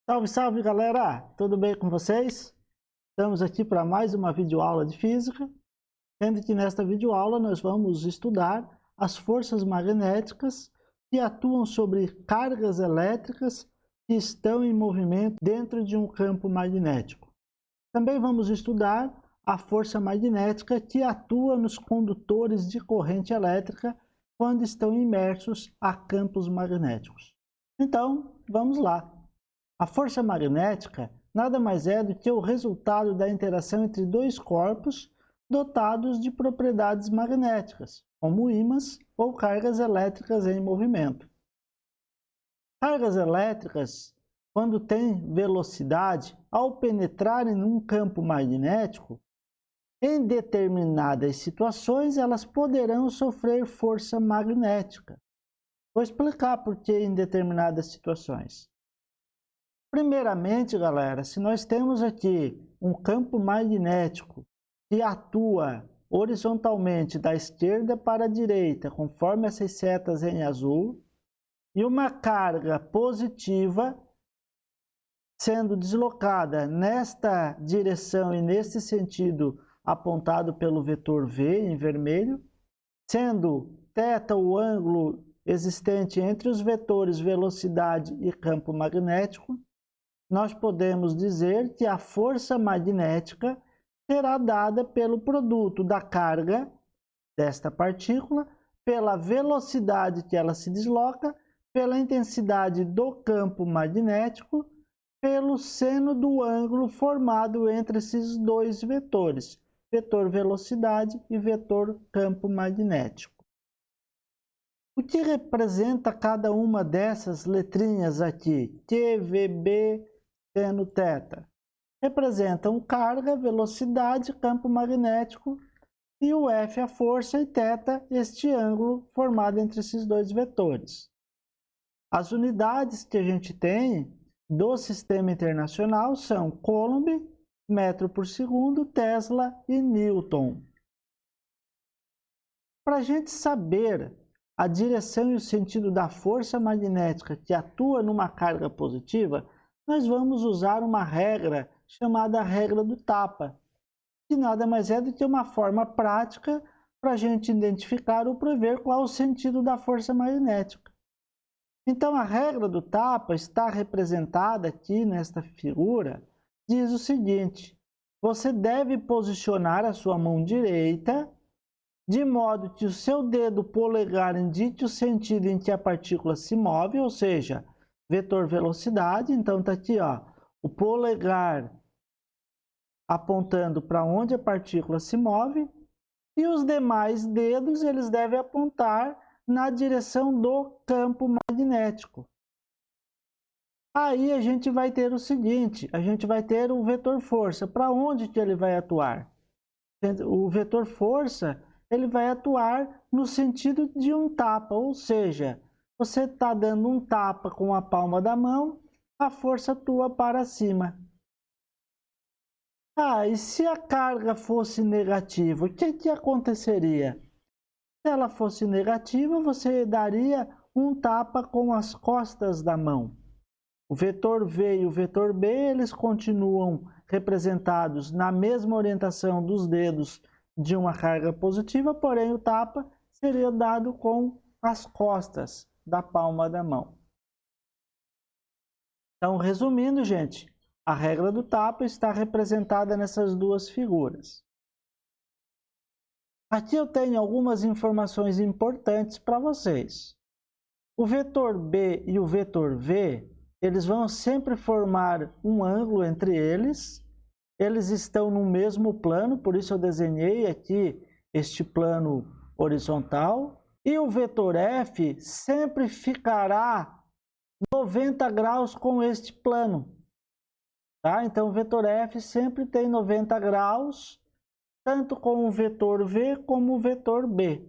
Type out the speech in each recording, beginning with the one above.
Salve, salve galera! Tudo bem com vocês? Estamos aqui para mais uma videoaula de física, sendo que nesta videoaula nós vamos estudar as forças magnéticas que atuam sobre cargas elétricas que estão em movimento dentro de um campo magnético. Também vamos estudar a força magnética que atua nos condutores de corrente elétrica quando estão imersos a campos magnéticos. Então, vamos lá! A força magnética nada mais é do que o resultado da interação entre dois corpos dotados de propriedades magnéticas, como ímãs ou cargas elétricas em movimento. Cargas elétricas, quando têm velocidade, ao penetrarem num campo magnético, em determinadas situações elas poderão sofrer força magnética. Vou explicar por que em determinadas situações. Primeiramente, galera, se nós temos aqui um campo magnético que atua horizontalmente da esquerda para a direita, conforme essas setas em azul, e uma carga positiva sendo deslocada nesta direção e nesse sentido apontado pelo vetor V em vermelho, sendo θ o ângulo existente entre os vetores velocidade e campo magnético, nós podemos dizer que a força magnética será dada pelo produto da carga desta partícula, pela velocidade que ela se desloca, pela intensidade do campo magnético, pelo seno do ângulo formado entre esses dois vetores, vetor velocidade e vetor campo magnético. O que representa cada uma dessas letrinhas aqui? Q, V, B, seno θ, representam carga, velocidade, campo magnético, e o F a força e θ este ângulo formado entre esses dois vetores. As unidades que a gente tem do sistema internacional são Coulomb, metro por segundo, Tesla e Newton. Para a gente saber a direção e o sentido da força magnética que atua numa carga positiva, nós vamos usar uma regra chamada regra do tapa, que nada mais é do que uma forma prática para a gente identificar ou prever qual o sentido da força magnética. Então, a regra do tapa está representada aqui nesta figura, diz o seguinte: você deve posicionar a sua mão direita de modo que o seu dedo polegar indique o sentido em que a partícula se move, ou seja, vetor velocidade. Então está aqui, ó, o polegar apontando para onde a partícula se move, e os demais dedos eles devem apontar na direção do campo magnético. Aí a gente vai ter o seguinte, a gente vai ter o vetor força. Para onde que ele vai atuar? O vetor força ele vai atuar no sentido de um tapa, ou seja, você está dando um tapa com a palma da mão, a força atua para cima. E se a carga fosse negativa, o que aconteceria? Se ela fosse negativa, você daria um tapa com as costas da mão. O vetor V e o vetor B, eles continuam representados na mesma orientação dos dedos de uma carga positiva, porém o tapa seria dado com as costas da palma da mão. Então, resumindo, gente, a regra do tapa está representada nessas duas figuras. Aqui eu tenho algumas informações importantes para vocês. O vetor B e o vetor V, eles vão sempre formar um ângulo entre eles. Eles estão no mesmo plano, por isso eu desenhei aqui este plano horizontal. E o vetor F sempre ficará 90 graus com este plano. Tá? Então o vetor F sempre tem 90 graus, tanto com o vetor V como o vetor B.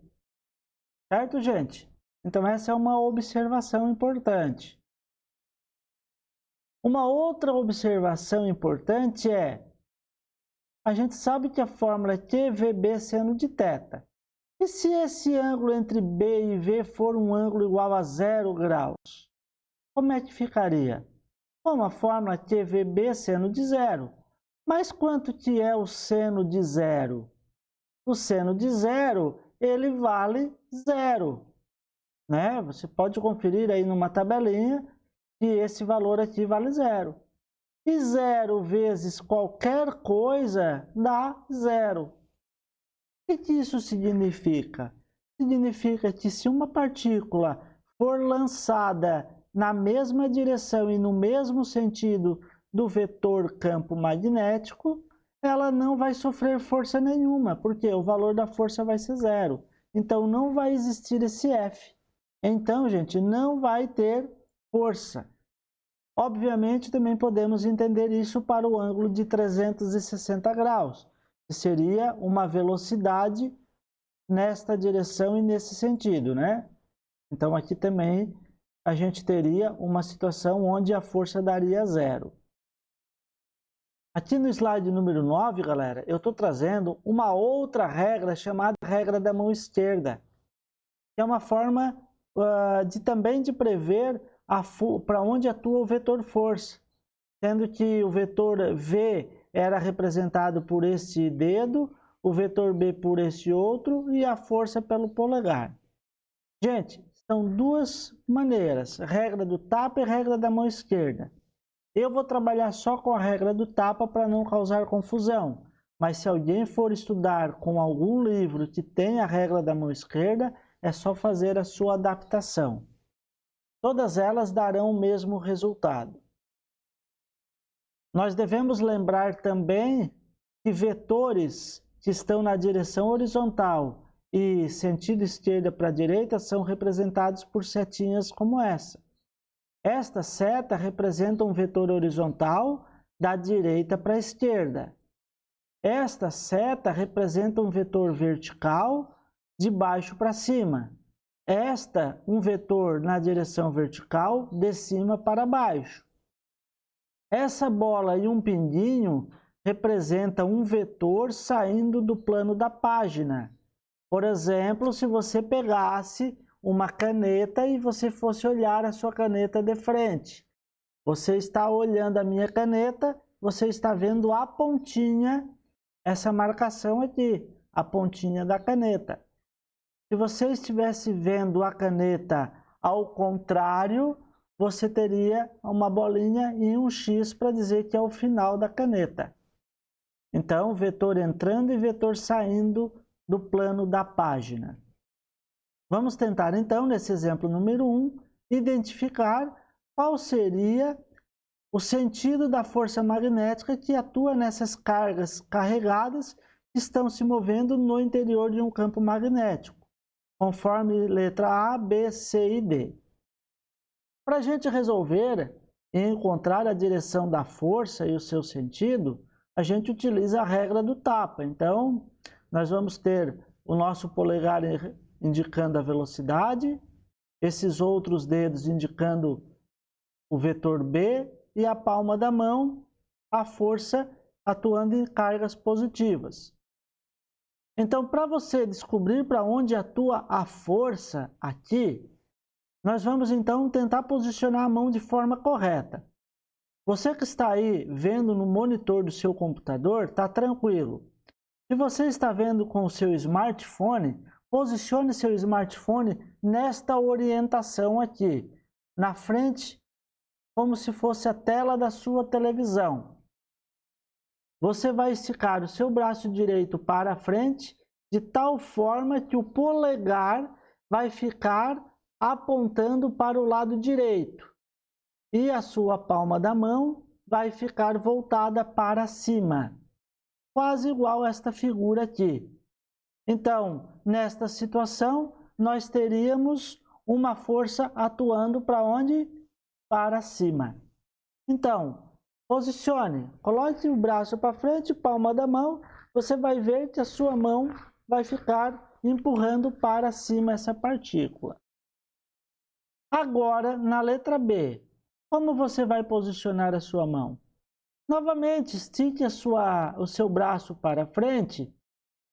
Certo, gente? Então essa é uma observação importante. Uma outra observação importante é: a gente sabe que a fórmula é QVB seno de θ. E se esse ângulo entre B e V for um ângulo igual a 0 graus? Como é que ficaria? Com a fórmula QVB seno de zero. Mas quanto que é o seno de zero? O seno de zero, ele vale zero, né? Você pode conferir aí numa tabelinha que esse valor aqui vale zero. E zero vezes qualquer coisa dá zero. O que isso significa? Significa que se uma partícula for lançada na mesma direção e no mesmo sentido do vetor campo magnético, ela não vai sofrer força nenhuma, porque o valor da força vai ser zero. Então, não vai existir esse F. Então, gente, não vai ter força. Obviamente, também podemos entender isso para o ângulo de 360 graus, que seria uma velocidade nesta direção e nesse sentido, né? Então, aqui também a gente teria uma situação onde a força daria zero. Aqui no slide número 9, galera, eu estou trazendo uma outra regra chamada regra da mão esquerda, que é uma forma também de prever para onde atua o vetor força, sendo que o vetor V era representado por esse dedo, o vetor B por esse outro e a força pelo polegar. Gente, são duas maneiras, regra do tapa e regra da mão esquerda. Eu vou trabalhar só com a regra do tapa para não causar confusão, mas se alguém for estudar com algum livro que tem a regra da mão esquerda, é só fazer a sua adaptação. Todas elas darão o mesmo resultado. Nós devemos lembrar também que vetores que estão na direção horizontal e sentido esquerda para a direita são representados por setinhas como essa. Esta seta representa um vetor horizontal da direita para a esquerda. Esta seta representa um vetor vertical de baixo para cima. Esta, um vetor na direção vertical de cima para baixo. Essa bola e um pinguinho representa um vetor saindo do plano da página. Por exemplo, se você pegasse uma caneta e você fosse olhar a sua caneta de frente. Você está olhando a minha caneta, você está vendo a pontinha, essa marcação aqui, a pontinha da caneta. Se você estivesse vendo a caneta ao contrário, você teria uma bolinha e um X para dizer que é o final da caneta. Então, vetor entrando e vetor saindo do plano da página. Vamos tentar, então, nesse exemplo número 1, identificar qual seria o sentido da força magnética que atua nessas cargas carregadas que estão se movendo no interior de um campo magnético, conforme letra A, B, C e D. Para a gente resolver e encontrar a direção da força e o seu sentido, a gente utiliza a regra do tapa. Então, nós vamos ter o nosso polegar indicando a velocidade, esses outros dedos indicando o vetor B e a palma da mão, a força atuando em cargas positivas. Então, para você descobrir para onde atua a força aqui, nós vamos então tentar posicionar a mão de forma correta. Você que está aí vendo no monitor do seu computador, está tranquilo. Se você está vendo com o seu smartphone, posicione seu smartphone nesta orientação aqui, na frente, como se fosse a tela da sua televisão. Você vai esticar o seu braço direito para frente, de tal forma que o polegar vai ficar apontando para o lado direito. E a sua palma da mão vai ficar voltada para cima. Quase igual a esta figura aqui. Então, nesta situação, nós teríamos uma força atuando para onde? Para cima. Então, posicione, coloque o braço para frente, palma da mão, você vai ver que a sua mão vai ficar empurrando para cima essa partícula. Agora, na letra B, como você vai posicionar a sua mão? Novamente, estique o seu braço para frente,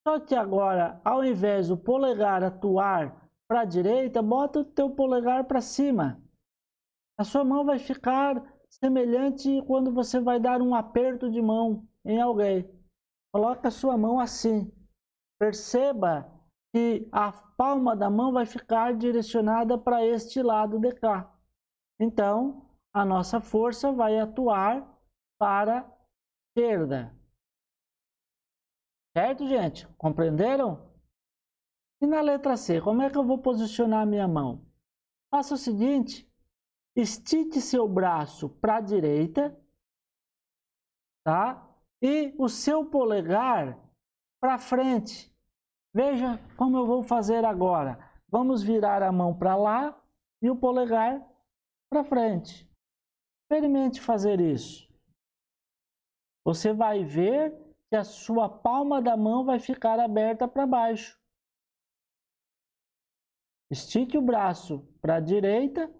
só que agora, ao invés do polegar atuar para a direita, bota o teu polegar para cima. A sua mão vai ficar semelhante quando você vai dar um aperto de mão em alguém. Coloque a sua mão assim. Perceba que a palma da mão vai ficar direcionada para este lado de cá. Então, a nossa força vai atuar para a esquerda. Certo, gente? Compreenderam? E na letra C, como é que eu vou posicionar a minha mão? Faça o seguinte, estique seu braço para a direita, tá? E o seu polegar para frente. Veja como eu vou fazer agora. Vamos virar a mão para lá e o polegar para frente. Experimente fazer isso. Você vai ver que a sua palma da mão vai ficar aberta para baixo. Estique o braço para a direita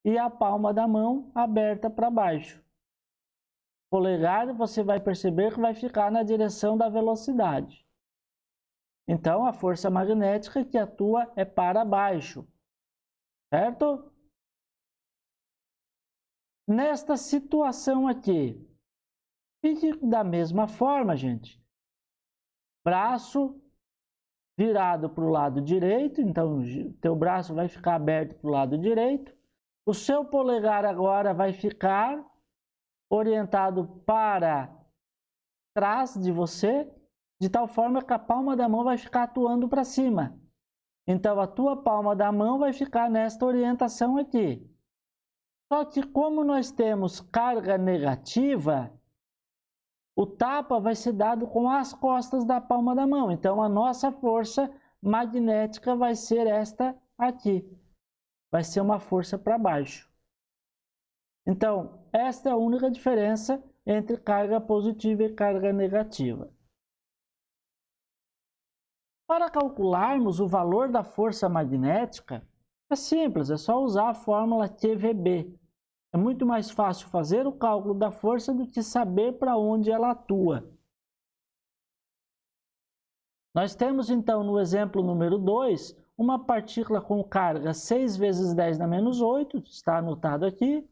e a palma da mão aberta para baixo. O polegar você vai perceber que vai ficar na direção da velocidade. Então, a força magnética que atua é para baixo, certo? Nesta situação aqui, fique da mesma forma, gente. Braço virado para o lado direito, então o teu braço vai ficar aberto para o lado direito. O seu polegar agora vai ficar orientado para trás de você, de tal forma que a palma da mão vai ficar atuando para cima. Então, a tua palma da mão vai ficar nesta orientação aqui. Só que como nós temos carga negativa, o tapa vai ser dado com as costas da palma da mão. Então, a nossa força magnética vai ser esta aqui. Vai ser uma força para baixo. Então, esta é a única diferença entre carga positiva e carga negativa. Para calcularmos o valor da força magnética, é simples, é só usar a fórmula QVB. É muito mais fácil fazer o cálculo da força do que saber para onde ela atua. Nós temos então no exemplo número 2, uma partícula com carga 6 vezes 10 na menos 8, está anotado aqui.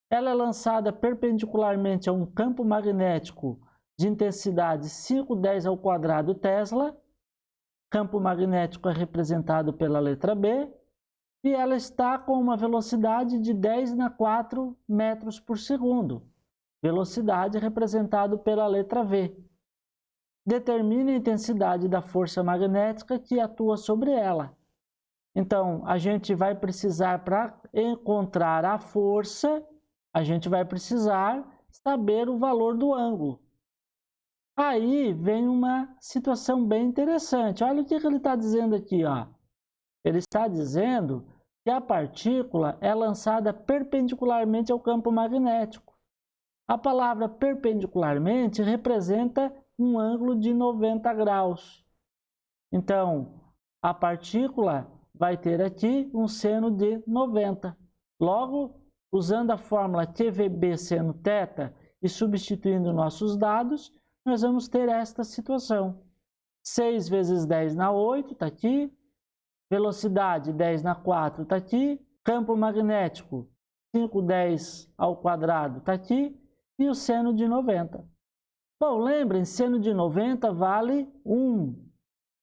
Ela é lançada perpendicularmente a um campo magnético de intensidade 510 ao quadrado Tesla. Campo magnético é representado pela letra B. E ela está com uma velocidade de 10 na 4 metros por segundo. Velocidade representado pela letra V. Determine a intensidade da força magnética que atua sobre ela. Então, a gente vai precisar, para encontrar a força, a gente vai precisar saber o valor do ângulo. Aí vem uma situação bem interessante. Olha o que ele está dizendo aqui, ó. Ele está dizendo que a partícula é lançada perpendicularmente ao campo magnético. A palavra perpendicularmente representa um ângulo de 90 graus. Então, a partícula vai ter aqui um seno de 90. Logo, usando a fórmula QVB seno θ e substituindo nossos dados, nós vamos ter esta situação. 6 vezes 10 na 8, está aqui. Velocidade 10 na 4 está aqui, campo magnético 510 ao quadrado está aqui e o seno de 90. Bom, lembrem, seno de 90 vale 1.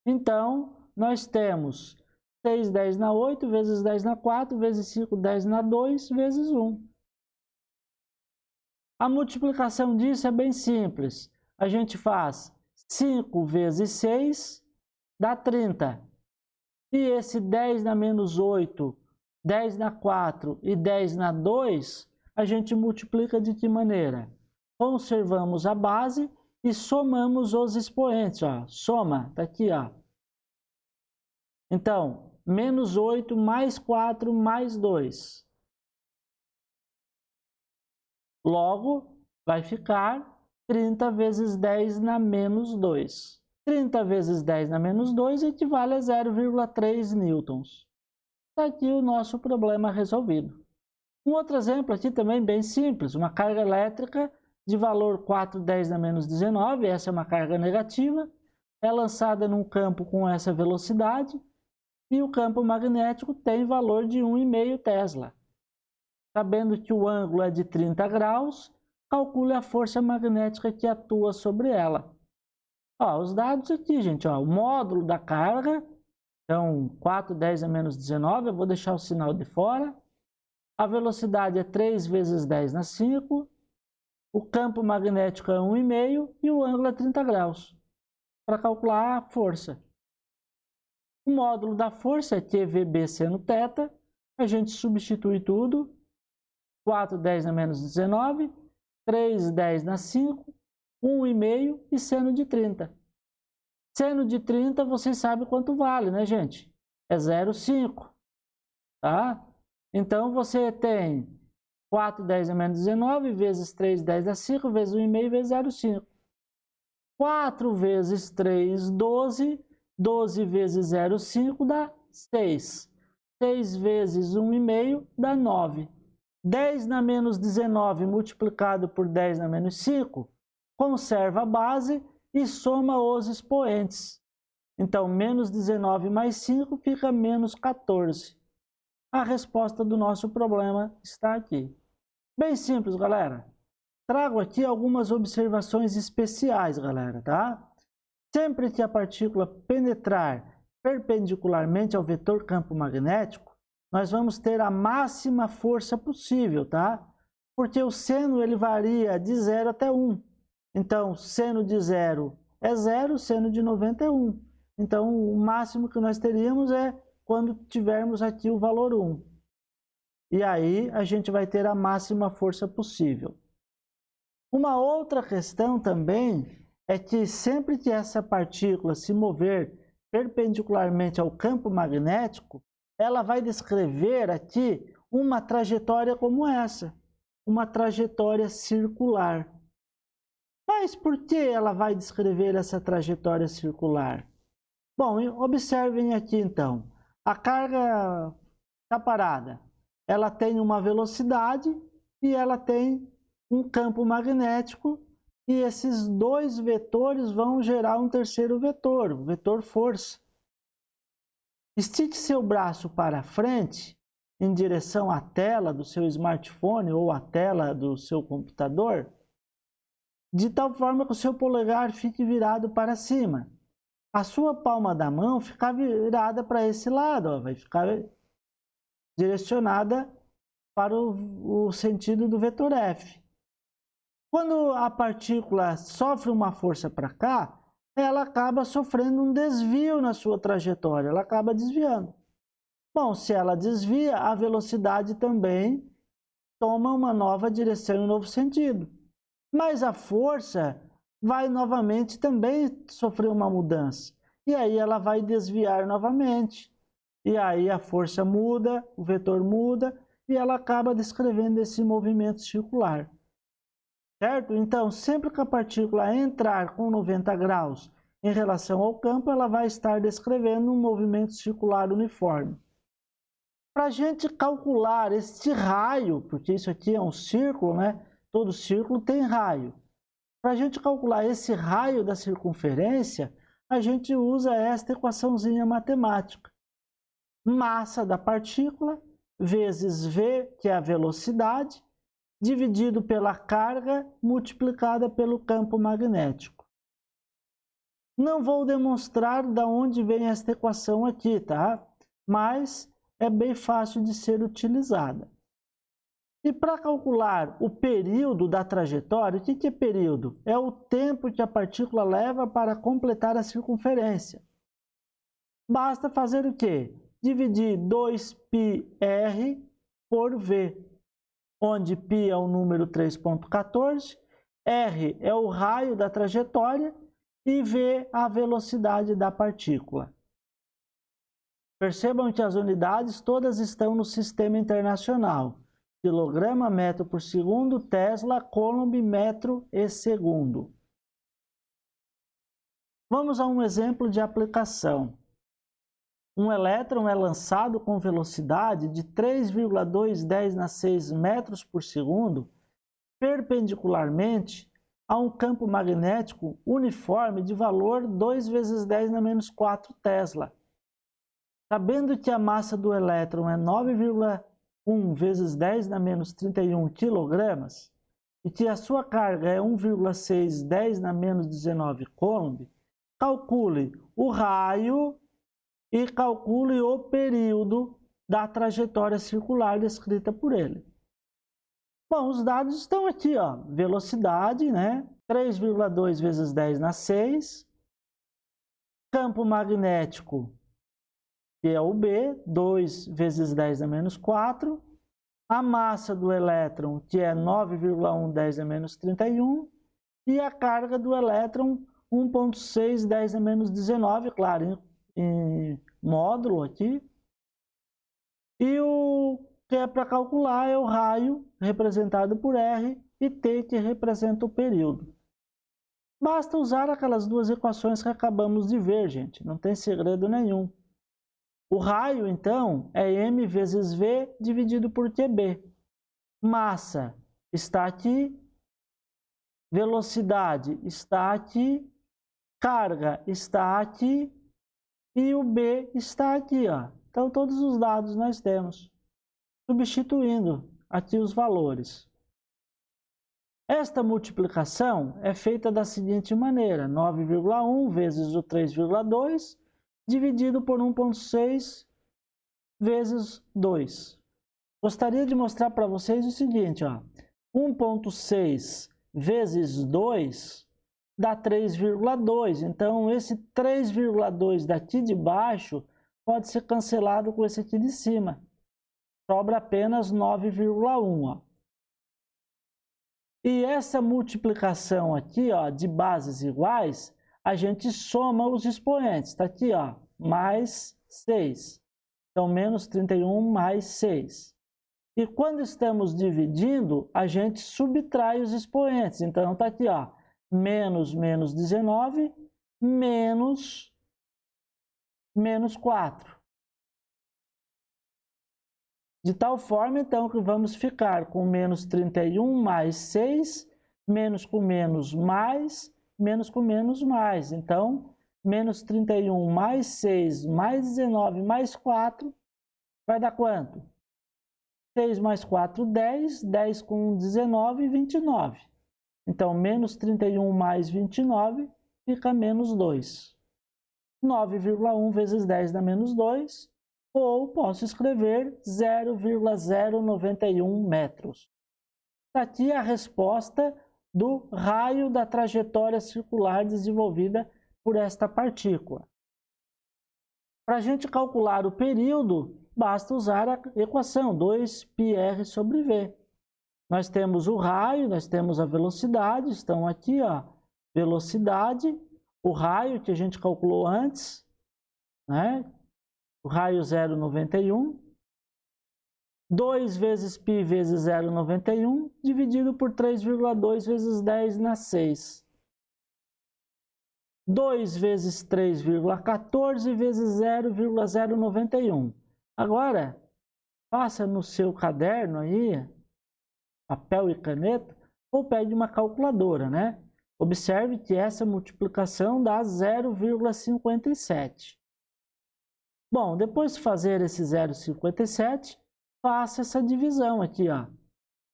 Então, nós temos 6, 10 na 8, vezes 10 na 4, vezes 5, 10 na 2, vezes 1. A multiplicação disso é bem simples. A gente faz 5 vezes 6 dá 30. E esse 10 na menos 8, 10 na 4 e 10 na 2, a gente multiplica de que maneira? Conservamos a base e somamos os expoentes. Ó. Soma, está aqui. Ó. Então, menos 8 mais 4 mais 2. Logo, vai ficar 30 vezes 10 na menos 2. 30 vezes 10 na menos 2 equivale a 0,3 newtons. Está aqui o nosso problema resolvido. Um outro exemplo aqui também bem simples, uma carga elétrica de valor 410 na menos 19, essa é uma carga negativa, é lançada num campo com essa velocidade e o campo magnético tem valor de 1,5 Tesla. Sabendo que o ângulo é de 30 graus, calcule a força magnética que atua sobre ela. Ó, os dados aqui, gente, ó, o módulo da carga, então 4, 10 a menos 19, eu vou deixar o sinal de fora. A velocidade é 3 vezes 10 na 5. O campo magnético é 1,5 e o ângulo é 30 graus. Para calcular a força. O módulo da força é QVB seno θ. A gente substitui tudo. 4, 10 na menos 19. 3, 10 na 5. 1,5 e seno de 30. Seno de 30, vocês sabem quanto vale, né, gente? É 0,5. Tá? Então, você tem 4, 10 a menos 19, vezes 3, 10 a 5, vezes 1,5, vezes 0,5. 4 vezes 3, 12. 12 vezes 0,5 dá 6. 6 vezes 1,5 dá 9. 10 na menos 19 multiplicado por 10 na menos 5, conserva a base e soma os expoentes. Então, menos 19 mais 5 fica menos 14. A resposta do nosso problema está aqui. Bem simples, galera. Trago aqui algumas observações especiais, galera, tá? Sempre que a partícula penetrar perpendicularmente ao vetor campo magnético, nós vamos ter a máxima força possível, tá? Porque o seno ele varia de 0 até 1. Então, seno de 0 é 0, seno de 90 é 1. Então, o máximo que nós teríamos é quando tivermos aqui o valor 1. E aí, a gente vai ter a máxima força possível. Uma outra questão também é que sempre que essa partícula se mover perpendicularmente ao campo magnético, ela vai descrever aqui uma trajetória como essa, uma trajetória circular. Mas por que ela vai descrever essa trajetória circular? Bom, observem aqui então, a carga está parada, ela tem uma velocidade e ela tem um campo magnético, e esses dois vetores vão gerar um terceiro vetor, o vetor força. Estique seu braço para frente, em direção à tela do seu smartphone ou à tela do seu computador, de tal forma que o seu polegar fique virado para cima. A sua palma da mão fica virada para esse lado, ó, vai ficar direcionada para o sentido do vetor F. Quando a partícula sofre uma força para cá, ela acaba sofrendo um desvio na sua trajetória, ela acaba desviando. Bom, se ela desvia, a velocidade também toma uma nova direção e um novo sentido. Mas a força vai novamente também sofrer uma mudança. E aí ela vai desviar novamente. E aí a força muda, o vetor muda, e ela acaba descrevendo esse movimento circular. Certo? Então, sempre que a partícula entrar com 90 graus em relação ao campo, ela vai estar descrevendo um movimento circular uniforme. Para a gente calcular este raio, porque isso aqui é um círculo, né? Todo círculo tem raio. Para a gente calcular esse raio da circunferência, a gente usa esta equaçãozinha matemática. Massa da partícula vezes v, que é a velocidade, dividido pela carga multiplicada pelo campo magnético. Não vou demonstrar de onde vem esta equação aqui, tá? Mas é bem fácil de ser utilizada. E para calcular o período da trajetória, o que é período? É o tempo que a partícula leva para completar a circunferência. Basta fazer o quê? Dividir 2πr por v, onde π é o número 3,14, r é o raio da trajetória e v a velocidade da partícula. Percebam que as unidades todas estão no sistema internacional. Quilograma, metro por segundo, Tesla, Coulomb, metro e segundo. Vamos a um exemplo de aplicação. Um elétron é lançado com velocidade de 3,210 metros por segundo, perpendicularmente a um campo magnético uniforme de valor 2 vezes 10⁻⁴ Tesla. Sabendo que a massa do elétron é 9,3 1 vezes 10 na menos 31 quilogramas, e que a sua carga é 1,6 10 na menos 19 coulomb, calcule o raio e calcule o período da trajetória circular descrita por ele. Bom, os dados estão aqui, ó. Velocidade, né? 3,2 vezes 10 na 6. Campo magnético, que é o B, 2 vezes 10 na menos 4. A massa do elétron, que é 9,1 10 na menos 31. E a carga do elétron, 1,6 10 na menos 19, claro, em módulo aqui. E o que é para calcular é o raio, representado por R, e T, que representa o período. Basta usar aquelas duas equações que acabamos de ver, gente. Não tem segredo nenhum. O raio, então, é m vezes v dividido por QB. Massa está aqui, velocidade está aqui, carga está aqui e o B está aqui, ó. Então, todos os dados nós temos, substituindo aqui os valores. Esta multiplicação é feita da seguinte maneira: 9,1 vezes o 3,2 dividido por 1,6 vezes 2. Gostaria de mostrar para vocês o seguinte, ó. 1,6 vezes 2 dá 3,2. Então, esse 3,2 daqui de baixo pode ser cancelado com esse aqui de cima. Sobra apenas 9,1, ó. E essa multiplicação aqui, ó, de bases iguais, a gente soma os expoentes. Está aqui, ó, mais 6. Então, menos 31 mais 6. E quando estamos dividindo, a gente subtrai os expoentes. Então, está aqui, ó, menos 19, menos 4. De tal forma, então, que vamos ficar com menos 31 mais 6, menos com menos mais, menos com menos mais. Então, menos 31 mais 6 mais 19 mais 4 vai dar quanto? 6 mais 4, 10. 10 com 19, 29. Então, menos 31 mais 29 fica menos 2. 9,1 vezes 10 dá menos 2. Ou posso escrever 0,091 metros. Aqui a resposta do raio da trajetória circular desenvolvida por esta partícula. Para a gente calcular o período, basta usar a equação 2πr sobre v. Nós temos o raio, nós temos a velocidade, estão aqui, ó, velocidade, o raio que a gente calculou antes, né? O raio 0,91, 2 vezes π vezes 0,91, dividido por 3,2 vezes 10 na 6. 2 vezes 3,14 vezes 0,091. Agora, faça no seu caderno aí, papel e caneta, ou pegue uma calculadora, né? Observe que essa multiplicação dá 0,57. Bom, depois de fazer esse 0,57, faça essa divisão aqui, ó.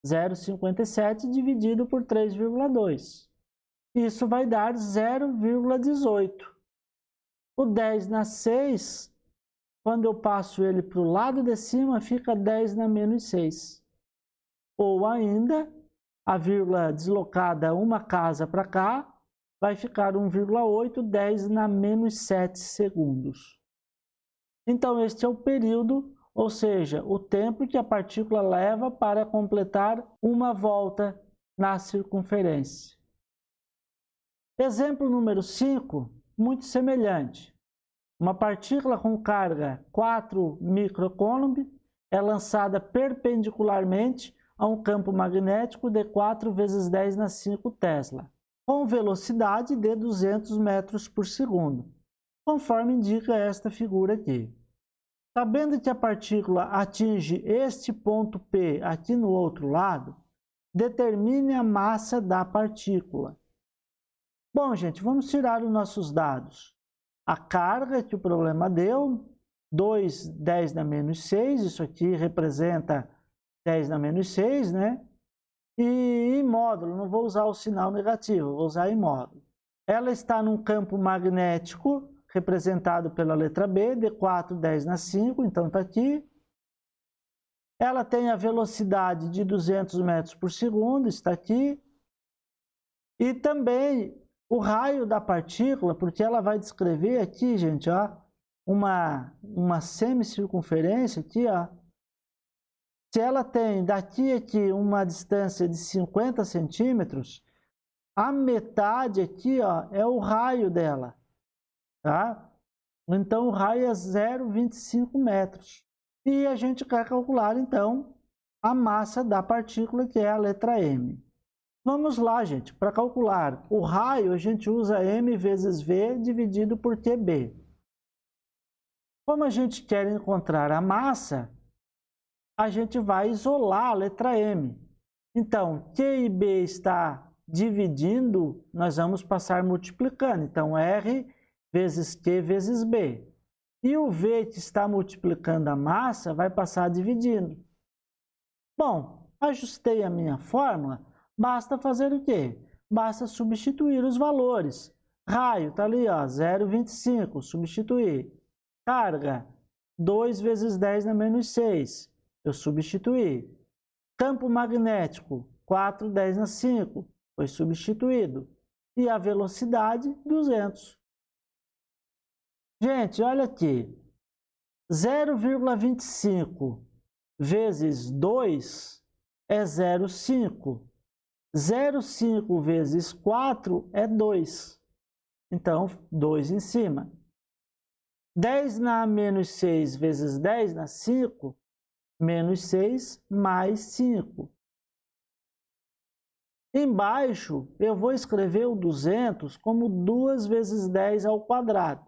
0,57 dividido por 3,2. Isso vai dar 0,18. O 10 na 6, quando eu passo ele para o lado de cima, fica 10 na menos 6. Ou ainda, a vírgula deslocada uma casa para cá, vai ficar 1,8, 10 na menos 7 segundos. Então, este é o período, ou seja, o tempo que a partícula leva para completar uma volta na circunferência. Exemplo número 5, muito semelhante. Uma partícula com carga 4 microcoulomb é lançada perpendicularmente a um campo magnético de 4 vezes 10 na 5 Tesla, com velocidade de 200 metros por segundo, conforme indica esta figura aqui. Sabendo que a partícula atinge este ponto P aqui no outro lado, determine a massa da partícula. Bom, gente, vamos tirar os nossos dados. A carga que o problema deu, 2, 10 na menos 6, isso aqui representa 10 na menos 6, né? E em módulo, não vou usar o sinal negativo, vou usar em módulo. Ela está num campo magnético, representado pela letra B, D4, 10 na 5, então está aqui. Ela tem a velocidade de 200 metros por segundo, está aqui. E também o raio da partícula, porque ela vai descrever aqui, gente, ó, uma semicircunferência aqui, ó. Se ela tem daqui a aqui uma distância de 50 centímetros, a metade aqui, ó, é o raio dela, tá? Então, o raio é 0,25 metros. E a gente quer calcular, então, a massa da partícula, que é a letra m. Vamos lá, gente. Para calcular o raio, a gente usa m vezes v dividido por qb. Como a gente quer encontrar a massa, a gente vai isolar a letra m. Então, q e b está dividindo, nós vamos passar multiplicando. Então, r vezes q vezes b. E o v que está multiplicando a massa vai passar dividindo. Bom, ajustei a minha fórmula, basta fazer o quê? Basta substituir os valores. Raio está ali, ó, 0,25, substituir. Carga, 2 vezes 10 na menos 6, eu substituí. Campo magnético, 4, 10 na 5, foi substituído. E a velocidade, 200. Gente, olha aqui. 0,25 vezes 2 é 0,5. 0,5 vezes 4 é 2. Então, 2 em cima. 10 na menos 6 vezes 10 na 5, menos 6 mais 5. Embaixo, eu vou escrever o 200 como 2 vezes 10 ao quadrado.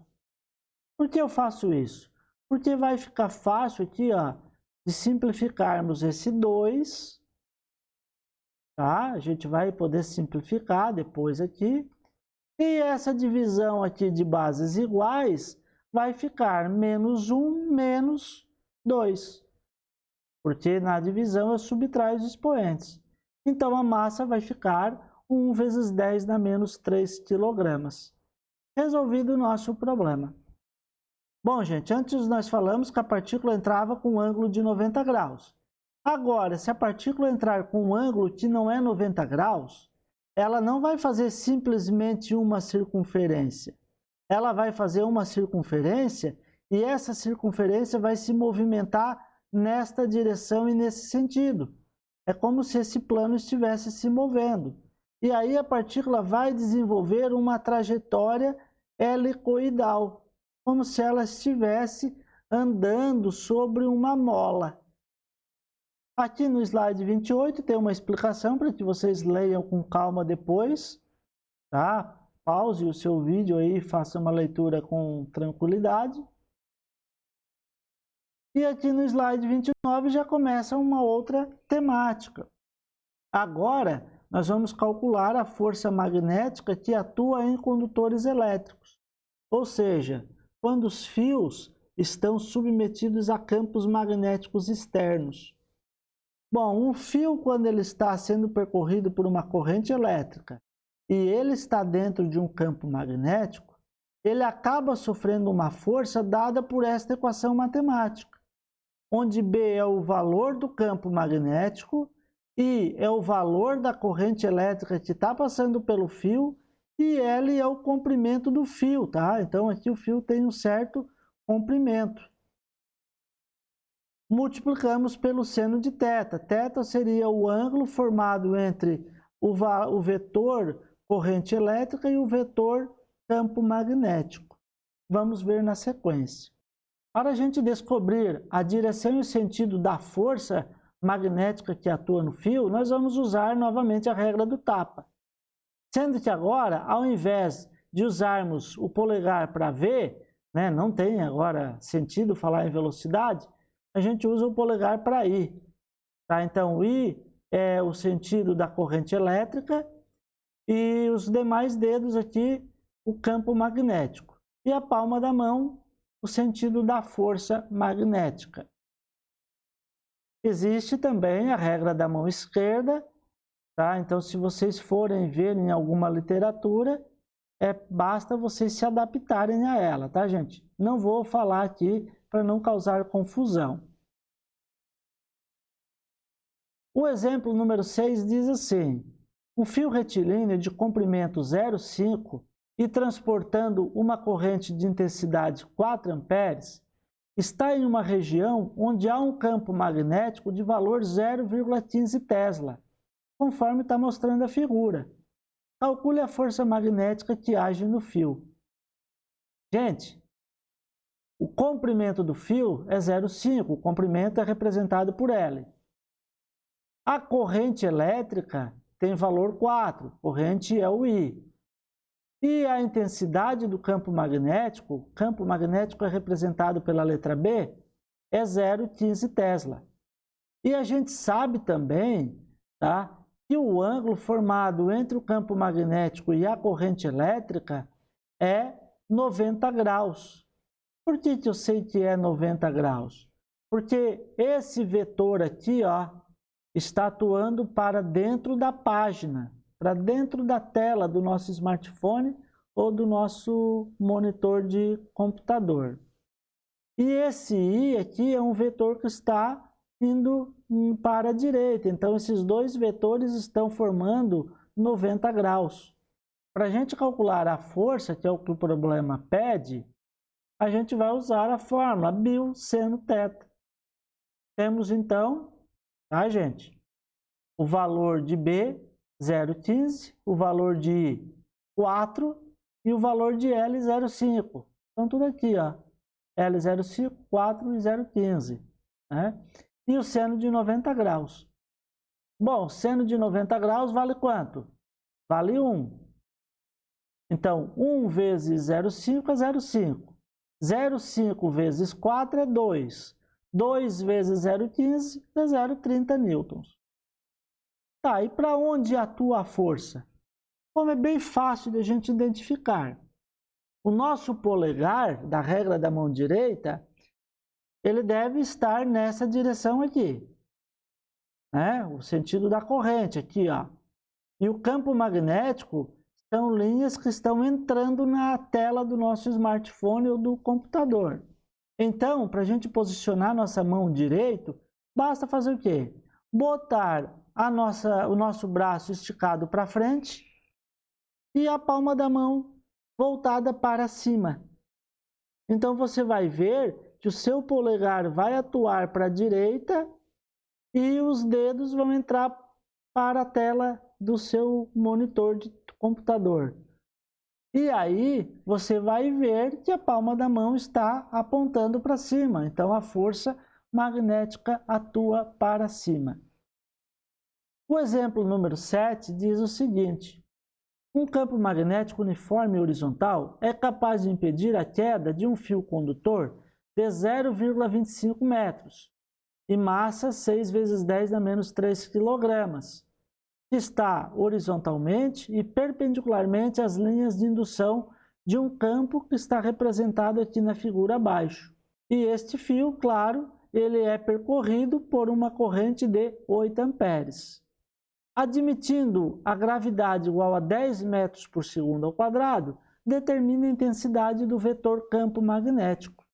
Por que eu faço isso? Porque vai ficar fácil aqui, ó, de simplificarmos esse 2, tá? A gente vai poder simplificar depois aqui. E essa divisão aqui de bases iguais vai ficar menos 1 menos 2. Porque na divisão eu subtraio os expoentes. Então, a massa vai ficar 1 vezes 10 na menos 3 quilogramas. Resolvido o nosso problema. Bom, gente, antes nós falamos que a partícula entrava com um ângulo de 90 graus. Agora, se a partícula entrar com um ângulo que não é 90 graus, ela não vai fazer simplesmente uma circunferência. Ela vai fazer uma circunferência e essa circunferência vai se movimentar nesta direção e nesse sentido. É como se esse plano estivesse se movendo. E aí a partícula vai desenvolver uma trajetória helicoidal, como se ela estivesse andando sobre uma mola. Aqui no slide 28 tem uma explicação para que vocês leiam com calma depois, tá? Pause o seu vídeo aí e faça uma leitura com tranquilidade. E aqui no slide 29 já começa uma outra temática. Agora, nós vamos calcular a força magnética que atua em condutores elétricos. Ou seja, quando os fios estão submetidos a campos magnéticos externos. Bom, um fio, quando ele está sendo percorrido por uma corrente elétrica e ele está dentro de um campo magnético, ele acaba sofrendo uma força dada por esta equação matemática, onde B é o valor do campo magnético, I é o valor da corrente elétrica que está passando pelo fio e L é o comprimento do fio, tá? Então, aqui o fio tem um certo comprimento. Multiplicamos pelo seno de θ. Θ seria o ângulo formado entre o vetor corrente elétrica e o vetor campo magnético. Vamos ver na sequência. Para a gente descobrir a direção e o sentido da força magnética que atua no fio, nós vamos usar novamente a regra do tapa. Sendo que agora, ao invés de usarmos o polegar para ver, né, não tem agora sentido falar em velocidade, a gente usa o polegar para ir. Tá? Então, I é o sentido da corrente elétrica e os demais dedos aqui, o campo magnético. E a palma da mão, o sentido da força magnética. Existe também a regra da mão esquerda, tá? Então, se vocês forem ver em alguma literatura, basta vocês se adaptarem a ela, tá, gente? Não vou falar aqui para não causar confusão. O exemplo número 6 diz assim: um fio retilíneo de comprimento 0,5 e transportando uma corrente de intensidade 4 amperes está em uma região onde há um campo magnético de valor 0,15 Tesla, conforme está mostrando a figura. Calcule a força magnética que age no fio. Gente, o comprimento do fio é 0,5, o comprimento é representado por L. A corrente elétrica tem valor 4, corrente é o I. E a intensidade do campo magnético é representado pela letra B, é 0,15 Tesla. E a gente sabe também, tá, que o ângulo formado entre o campo magnético e a corrente elétrica é 90 graus. Por que eu sei que é 90 graus? Porque esse vetor aqui, ó, está atuando para dentro da página, para dentro da tela do nosso smartphone ou do nosso monitor de computador. E esse I aqui é um vetor que está indo para a direita. Então, esses dois vetores estão formando 90 graus. Para a gente calcular a força, que é o que o problema pede, a gente vai usar a fórmula BIL seno θ. Temos, então, tá, gente? O valor de B, 0,15, o valor de I, 4 e o valor de L, 0,5. Então, tudo aqui, ó. L, 0,5, 4 e 0,15. Né? E o seno de 90 graus. Bom, seno de 90 graus vale quanto? Vale 1. Então, 1 vezes 0,5 é 0,5. 0,5 vezes 4 é 2. 2 vezes 0,15 é 0,30 newtons. Tá, e para onde atua a força? Como é bem fácil de a gente identificar. O nosso polegar, da regra da mão direita, ele deve estar nessa direção aqui, né? O sentido da corrente aqui, ó. E o campo magnético são linhas que estão entrando na tela do nosso smartphone ou do computador. Então, para a gente posicionar nossa mão direita, basta fazer o quê? Botar o nosso braço esticado para frente e a palma da mão voltada para cima. Então, você vai ver que o seu polegar vai atuar para a direita e os dedos vão entrar para a tela do seu monitor de computador. E aí, você vai ver que a palma da mão está apontando para cima. Então, a força magnética atua para cima. O exemplo número 7 diz o seguinte: um campo magnético uniforme e horizontal é capaz de impedir a queda de um fio condutor de 0,25 metros e massa 6 vezes 10 a menos 3 kg, que está horizontalmente e perpendicularmente às linhas de indução de um campo que está representado aqui na figura abaixo. E este fio, claro, ele é percorrido por uma corrente de 8 amperes. Admitindo a gravidade igual a 10 metros por segundo ao quadrado, determina a intensidade do vetor campo magnético.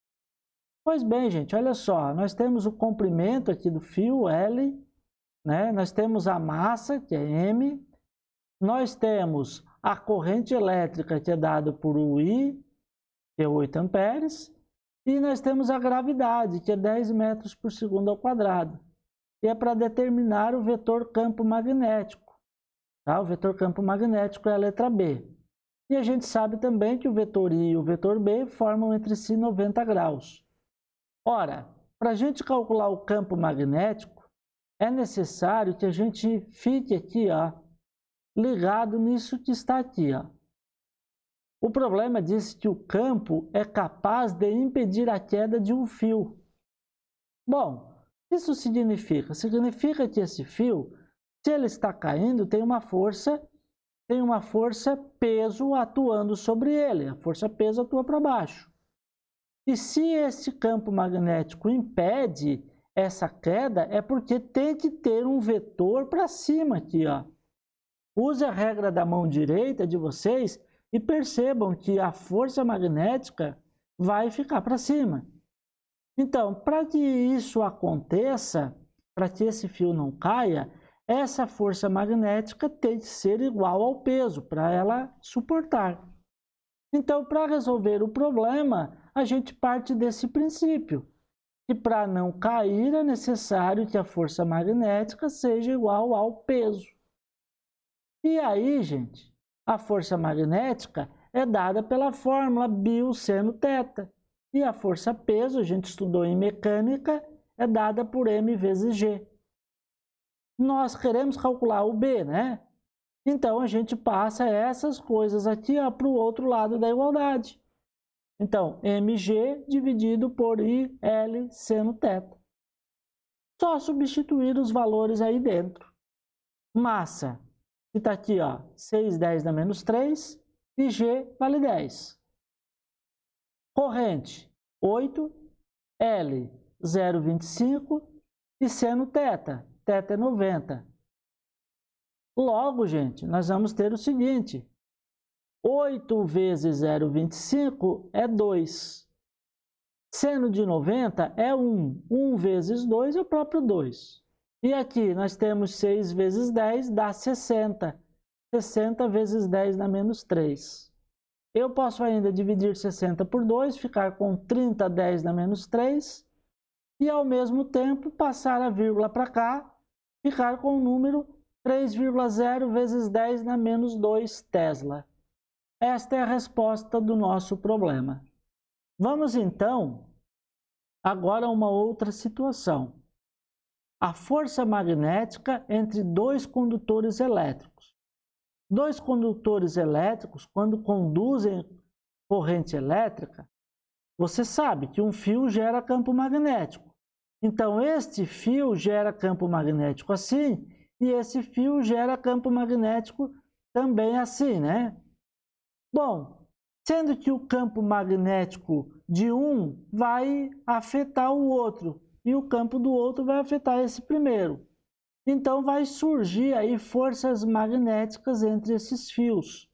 Pois bem, gente, olha só, nós temos o comprimento aqui do fio, L, né? Nós temos a massa, que é M, nós temos a corrente elétrica, que é dada por I, que é 8 amperes, e nós temos a gravidade, que é 10 metros por segundo ao quadrado. E é para determinar o vetor campo magnético. Tá? O vetor campo magnético é a letra B. E a gente sabe também que o vetor I e o vetor B formam entre si 90 graus. Ora, para a gente calcular o campo magnético, é necessário que a gente fique aqui, ó, ligado nisso que está aqui. Ó. O problema diz que o campo é capaz de impedir a queda de um fio. Bom, isso significa? Significa que esse fio, se ele está caindo, tem uma força peso atuando sobre ele. A força peso atua para baixo. E se esse campo magnético impede essa queda é porque tem que ter um vetor para cima aqui, ó. Use a regra da mão direita de vocês e percebam que a força magnética vai ficar para cima. Então, para que isso aconteça, para que esse fio não caia, essa força magnética tem que ser igual ao peso, para ela suportar. Então, para resolver o problema, a gente parte desse princípio, que para não cair é necessário que a força magnética seja igual ao peso. E aí, gente, a força magnética é dada pela fórmula bio seno θ. E a força peso, a gente estudou em mecânica, é dada por m vezes g. Nós queremos calcular o B, né? Então, a gente passa essas coisas aqui para o outro lado da igualdade. Então, mg dividido por IL seno θ. Só substituir os valores aí dentro. Massa, que está aqui, ó, 6/10 na menos 3, e G vale 10. Corrente, 8, L, 0,25 e seno θ, θ é 90. Logo, gente, nós vamos ter o seguinte, 8 vezes 0,25 é 2. Seno de 90 é 1. 1 vezes 2 é o próprio 2. E aqui nós temos 6 vezes 10 dá 60. 60 vezes 10 dá menos 3. Eu posso ainda dividir 60 por 2, ficar com 30/10 dá menos 3. E ao mesmo tempo passar a vírgula para cá, ficar com o número 3,0 vezes 10 na menos 2 Tesla. Esta é a resposta do nosso problema. Vamos então agora a uma outra situação. A força magnética entre dois condutores elétricos. Dois condutores elétricos, quando conduzem corrente elétrica, você sabe que um fio gera campo magnético. Então, este fio gera campo magnético assim, e esse fio gera campo magnético também assim, né? Bom, sendo que o campo magnético de um vai afetar o outro, e o campo do outro vai afetar esse primeiro. Então, vai surgir aí forças magnéticas entre esses fios.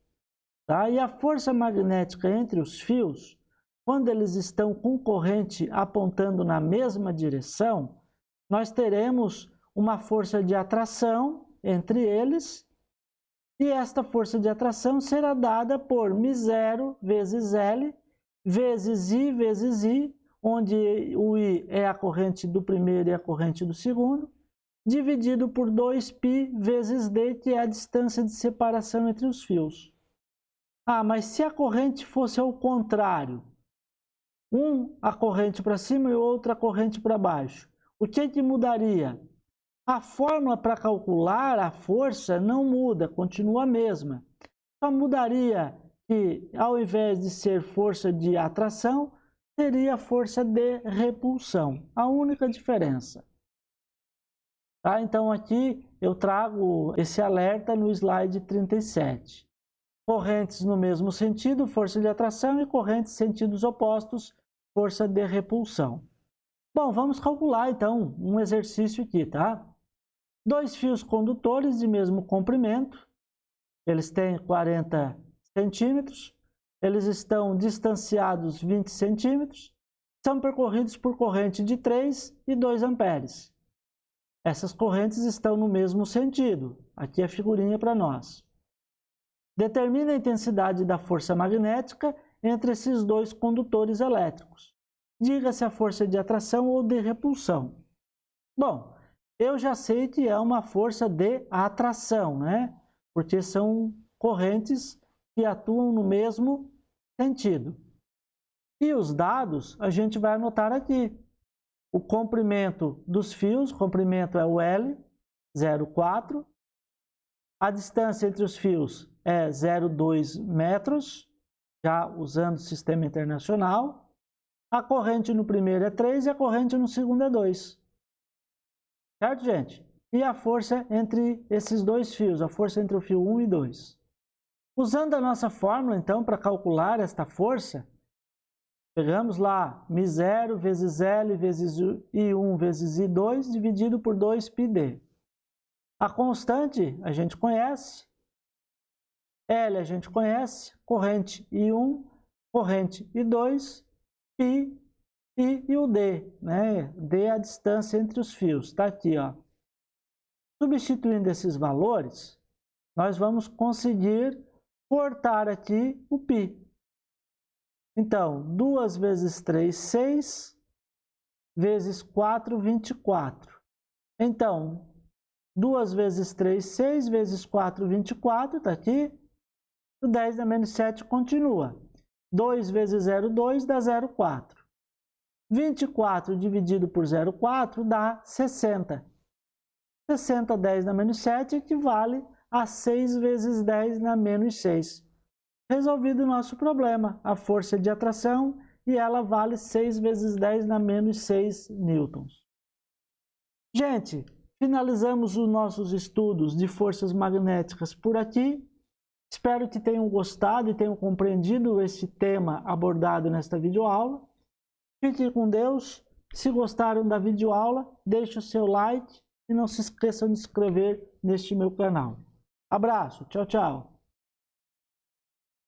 Tá? E a força magnética entre os fios, quando eles estão com corrente apontando na mesma direção, nós teremos uma força de atração entre eles, e esta força de atração será dada por μ0 vezes L vezes I vezes I, onde o I é a corrente do primeiro e a corrente do segundo, dividido por 2π vezes D, que é a distância de separação entre os fios. Ah, mas se a corrente fosse ao contrário, um a corrente para cima e o outro a corrente para baixo, o que mudaria? A fórmula para calcular a força não muda, continua a mesma. Só mudaria que, ao invés de ser força de atração, seria força de repulsão. A única diferença. Tá? Então, aqui eu trago esse alerta no slide 37. Correntes no mesmo sentido, força de atração, e correntes em sentidos opostos, força de repulsão. Bom, vamos calcular, então, um exercício aqui, tá? Dois fios condutores de mesmo comprimento, eles têm 40 centímetros, eles estão distanciados 20 centímetros, são percorridos por corrente de 3 e 2 amperes. Essas correntes estão no mesmo sentido. Aqui a figurinha para nós. Determina a intensidade da força magnética entre esses dois condutores elétricos. Diga se a força de atração ou de repulsão. Bom, eu já sei que é uma força de atração, né? Porque são correntes que atuam no mesmo sentido. E os dados a gente vai anotar aqui. O comprimento dos fios, o comprimento é o L, 0,4. A distância entre os fios é 0,2 metros, já usando o sistema internacional. A corrente no primeiro é 3 e a corrente no segundo é 2. Certo, gente? E a força entre esses dois fios, a força entre o fio 1 e 2. Usando a nossa fórmula, então, para calcular esta força, Pegamos lá μ0 vezes L vezes I1 vezes I2 dividido por 2πd. A constante a gente conhece, L a gente conhece, corrente I1, corrente I2, π e o D, né? D é a distância entre os fios, está aqui, ó. Substituindo esses valores, nós vamos conseguir cortar aqui o π. Então, 2 vezes 3, 6, vezes 4, 24. Então, 2 vezes 3, 6, vezes 4, 24, está aqui. O 10 da menos 7 continua. 2 vezes 0, 2, dá 0,4. 24 dividido por 0,4 dá 60. 60, 10 na menos 7 equivale a 6 vezes 10 na menos 6. Resolvido o nosso problema, a força de atração, e ela vale 6 vezes 10 na menos 6 newtons. Gente, finalizamos os nossos estudos de forças magnéticas por aqui. Espero que tenham gostado e tenham compreendido esse tema abordado nesta videoaula. Fiquem com Deus. Se gostaram da videoaula, deixe o seu like e não se esqueçam de se inscrever neste meu canal. Abraço, tchau, tchau.